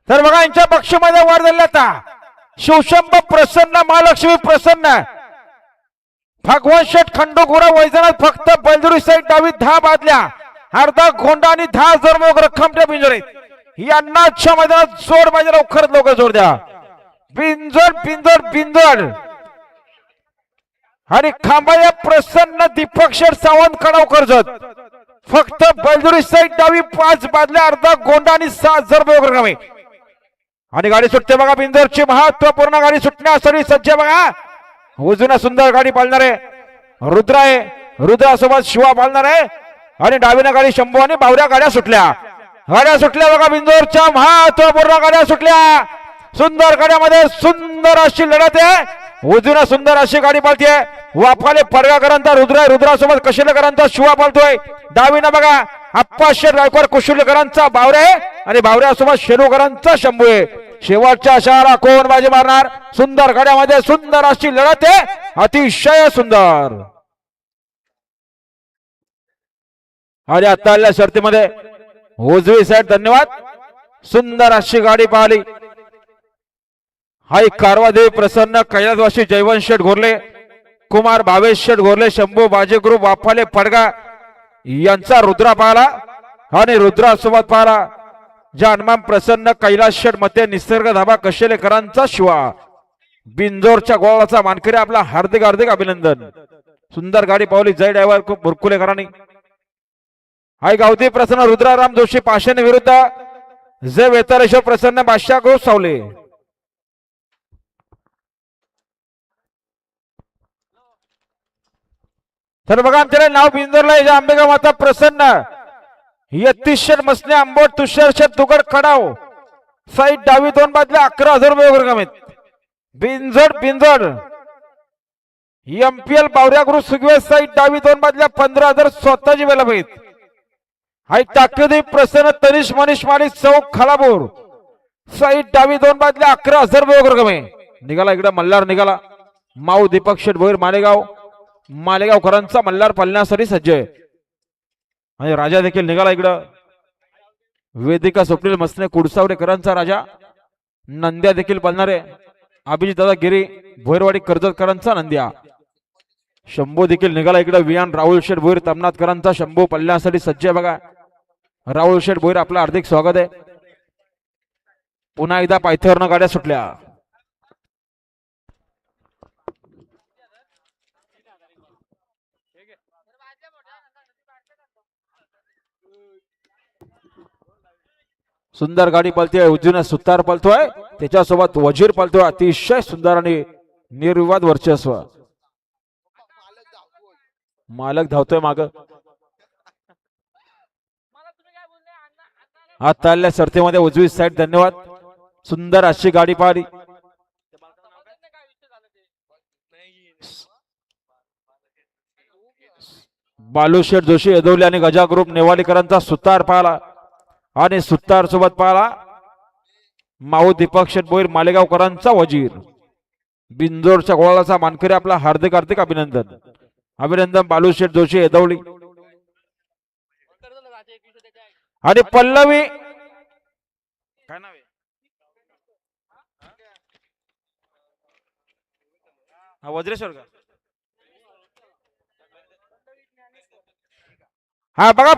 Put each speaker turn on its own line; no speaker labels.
तर बघा यांच्या पक्षामध्ये वर झाले आता शिवशंभ प्रसन्न, महालक्ष्मी प्रसन्न, भगवान शेठ खंडोगोरा वैजनाथ फक्त बैलदुरी साईड डावी 10 बादल्या, अर्धा गोंडा आणि 10,000 मोग रक्कम त्या बिंजोरीत यांनाच्या मैदानात जोड पाहिजे, लवकरात लवकर जोड द्या. बिंजोड बिंजोड बिंजोड आणि खांबाया प्रसन्न दीपक शेठ सावंत कडाव कर्जत फक्त बैलदुरी साईड डावी 5 बादल्या, अर्धा गोंडा आणि 6,000 मोग रक्कम आहे. आणि गाडी सुटते बघा बिंजोरची महत्वपूर्ण गाडी सुटण्यासाठी सज्ज बघा. उजून सुंदर गाडी पाळणार आहे रुद्र आहे, रुद्रासोबत शिवा पाळणार आहे. आणि डावीनं गाडी शंभू आणि बावऱ्या गाड्या सुटल्या बघा बिंजोरच्या महत्वपूर्ण गाड्या सुटल्या. सुंदर गाड्यामध्ये सुंदर अशी लढत आहे. उजून सुंदर अशी गाडी पाळतीये. वाफाले पडगाकरांचा रुद्र आहे, रुद्रासोबत कशिलेकरांचा शिवा पाळतोय. डावीनं बघा आप्पा शेठ गायकवाड कुशुलेकरांचा बावऱ्या आहे आणि बावऱ्यासोबत शेरूकरांचा शंभू आहे. शेवटच्या शहरा कोण बाजी मारणार. सुंदर गाड्यामध्ये सुंदर अशी लढत आहे, अतिशय सुंदर. आणि आता आलेल्या शर्तीमध्ये उजवी साईड धन्यवाद, सुंदर अशी गाडी पाहिली. हाय कारवादेवी प्रसन्न, कैलासवासी जयवंत शेठ घोरले, कुमार भावेश शेठ घोरले, शंभू बाजी ग्रुप वाफाले पडगा यांचा रुद्रा पाहला आणि रुद्रासोबत पाहला जानमान प्रसन्न, कैलास शेठ मते, निसर्ग धाबा कशेलेकरांचा शिवा. बिंजोरच्या गोळाचा मानकरी आपला हार्दिक हार्दिक अभिनंदन. सुंदर गाडी पावली जय ड्रायव्हर बुरकुलेकरांनी. हाय गावती प्रसन्न रुद्राराम जोशी पाषाण विरुद्ध जय वेतारेश्वर प्रसन्न बादशाह ग्रुप सावले. तर बघा आमच्याकडे नाव बिंदोरला आंबेगाव माता प्रसन्न, यतीशर मसने आंबोट, तुषार शेठ तुगड खडाव साईड डावी 2 बादल्या 11,000 रुपये रक्कम आहेत. बिंजोड बिंजोड एमपीएल बावऱ्या ग्रुप सुगवे साईड डावी 2 बादल्या 15,000 स्वतःची वेळा आहेत. हाय टाकेदी प्रसन्न तनिष मनीष माळी चौक खळापूर साईड डावी 2 बादल्या 11,000 रुपये रक्कम आहे. निघाला इकडे मल्हार निघाला. माऊ दीपक शेठ भोईर मालेगावकरांचा मल्हार पालण्यासाठी सज्ज आहे. आणि राजा देखील निघाला इकडं. वेदिका स्वप्नील मसने कुडसावडेकरांचा राजा, नंद्या देखील पालणारे. अभिजित दादा गिरी भोईरवाडी कर्जतकरांचा नंद्या. शंभू देखील निघाला इकडं. वियान राहुल शेठ भोईर तमनाथकरांचा शंभू पल्ल्यासाठी सज्ज आहे बघा. राहुल शेठ भोईर आपलं हार्दिक स्वागत आहे. पुन्हा एकदा पायथ्यावरनं गाड्या सुटल्या. सुंदर गाडी पळते. उजवीने सुतार पळतोय, त्याच्यासोबत वजीर पळतोय. अतिशय सुंदर आणि निर्विवाद वर्चस्व. मालक धावतोय माग. आता आलेल्या शर्तीमध्ये उजवी साईड धन्यवाद, सुंदर अशी गाडी पाहिली. बालूशेठ जोशी येदवली आणि गजा ग्रुप नेवालीकरांचा सुतार पाहला आणि सुतार सोबत पाहला माऊ दीपक शेठ भोईर मालेगावकरांचा वजीर. बिंजोरच्या गोळाचा मानकरी आपला हार्दिक हार्दिक अभिनंदन. अभिनंदन बालूशेठ जोशी येदवली. आणि पल्लवी काय नाव आहे, हा वज्रेश्वर का, हा बघा.